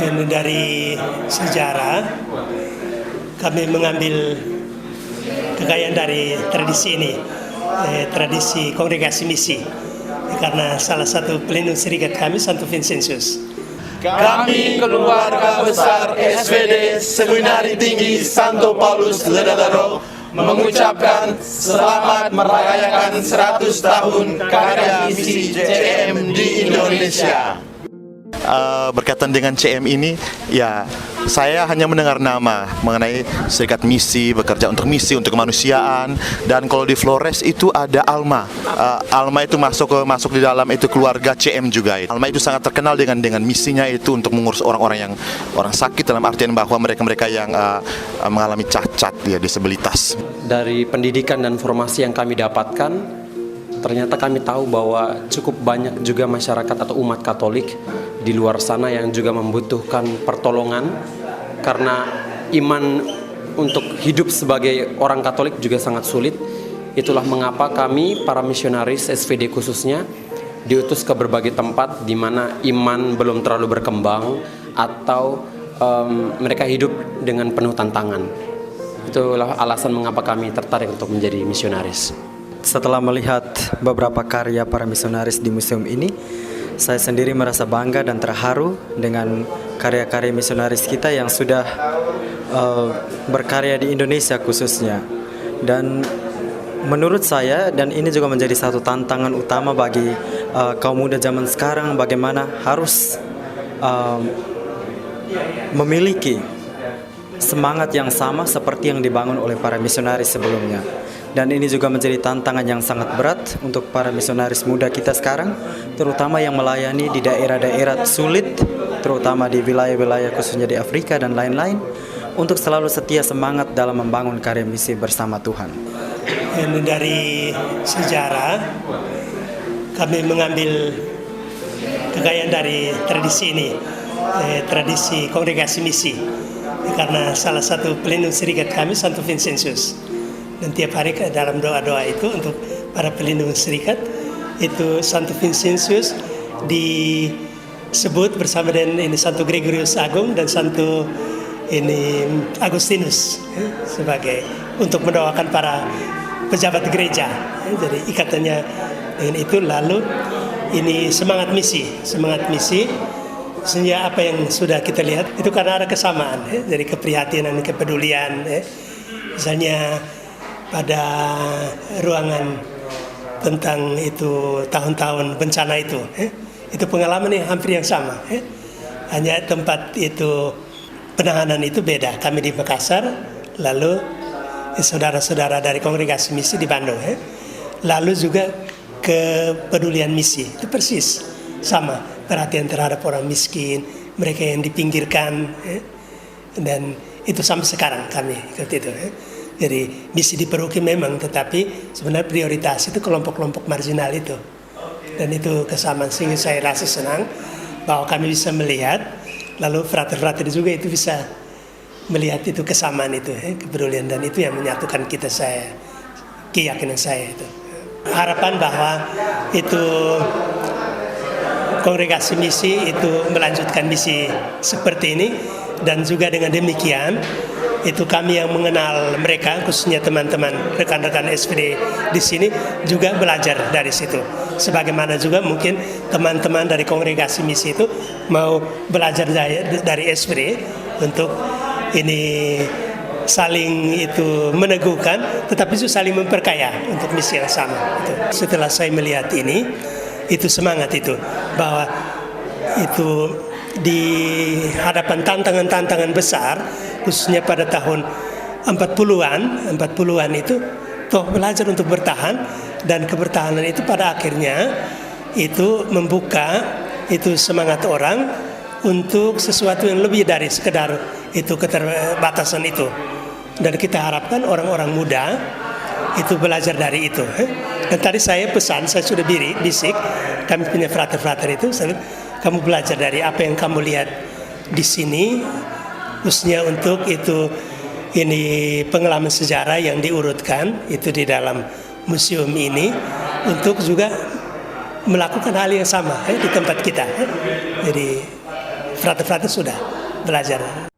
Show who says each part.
Speaker 1: Ini dari sejarah kami mengambil kekayaan dari tradisi ini, tradisi kongregasi misi, karena salah satu pelindung serikat kami Santo Vincentius.
Speaker 2: Kami keluarga besar SVD Seminari Tinggi Santo Paulus Ledadaro mengucapkan selamat merayakan 100 tahun karya misi CM di Indonesia.
Speaker 3: Berkaitan dengan CM ini, ya saya hanya mendengar nama mengenai serikat misi, bekerja untuk misi, untuk kemanusiaan. Dan kalau di Flores itu ada Alma. Alma itu masuk di dalam itu keluarga CM juga. Alma itu sangat terkenal dengan misinya itu untuk mengurus orang sakit, dalam artian bahwa mereka yang mengalami cacat, ya, disabilitas.
Speaker 4: Dari pendidikan dan formasi yang kami dapatkan, ternyata kami tahu bahwa cukup banyak juga masyarakat atau umat Katolik di luar sana yang juga membutuhkan pertolongan, karena iman untuk hidup sebagai orang Katolik juga sangat sulit. Itulah mengapa kami, para misionaris SVD khususnya, diutus ke berbagai tempat di mana iman belum terlalu berkembang atau mereka hidup dengan penuh tantangan. Itulah alasan mengapa kami tertarik untuk menjadi misionaris.
Speaker 5: Setelah melihat beberapa karya para misionaris di museum ini, saya sendiri merasa bangga dan terharu dengan karya-karya misionaris kita yang sudah berkarya di Indonesia khususnya. Dan menurut saya, dan ini juga menjadi satu tantangan utama bagi kaum muda zaman sekarang, bagaimana harus memiliki semangat yang sama seperti yang dibangun oleh para misionaris sebelumnya. Dan ini juga menjadi tantangan yang sangat berat untuk para misionaris muda kita sekarang, terutama yang melayani di daerah-daerah sulit, terutama di wilayah-wilayah khususnya di Afrika dan lain-lain, untuk selalu setia semangat dalam membangun karya misi bersama Tuhan.
Speaker 1: Ini dari sejarah kami mengambil kekayaan dari tradisi ini, tradisi kongregasi misi, karena salah satu pelindung serikat kami Santo Vincentius. Dan tiap hari dalam doa-doa itu untuk para pelindung serikat itu Santo Vincentius disebut bersama dengan ini Santo Gregorius Agung dan Santo ini Agustinus, sebagai untuk mendoakan para pejabat gereja. Jadi ikatannya dengan itu. Lalu ini semangat misi sehingga apa yang sudah kita lihat itu karena ada kesamaan, dari keprihatinan, kepedulian, misalnya pada ruangan tentang itu tahun-tahun bencana itu pengalaman yang hampir yang sama, hanya tempat itu penanganan itu beda. Kami di Makassar, lalu saudara-saudara dari kongregasi misi di Bandung, lalu juga kepedulian misi itu persis sama, perhatian terhadap orang miskin, mereka yang dipinggirkan, dan itu sampai sekarang kami seperti itu. Jadi misi diperuki memang, tetapi sebenarnya prioritas itu kelompok-kelompok marginal itu. Dan itu kesamaan, sehingga saya rasa senang bahwa kami bisa melihat, lalu frater-frater juga itu bisa melihat itu kesamaan itu, kepedulian, dan itu yang menyatukan kita, saya, keyakinan saya itu. Harapan bahwa itu kongregasi misi itu melanjutkan misi seperti ini, dan juga dengan demikian itu kami yang mengenal mereka, khususnya teman-teman rekan-rekan SVD di sini juga belajar dari situ. Sebagaimana juga mungkin teman-teman dari kongregasi misi itu mau belajar dari SVD untuk ini saling itu meneguhkan, tetapi juga saling memperkaya untuk misi yang sama. Setelah saya melihat ini, itu semangat itu bahwa itu di hadapan tantangan-tantangan besar, khususnya pada tahun 40-an itu toh belajar untuk bertahan, dan kebertahanan itu pada akhirnya itu membuka itu semangat orang untuk sesuatu yang lebih dari sekedar itu keterbatasan itu. Dan kita harapkan orang-orang muda itu belajar dari itu. Dan tadi saya pesan, saya sudah bisik, kami punya frater-frater itu, kamu belajar dari apa yang kamu lihat di sini, khususnya untuk itu ini pengalaman sejarah yang diurutkan itu di dalam museum ini, untuk juga melakukan hal yang sama di tempat kita. Jadi frater-frater sudah belajar.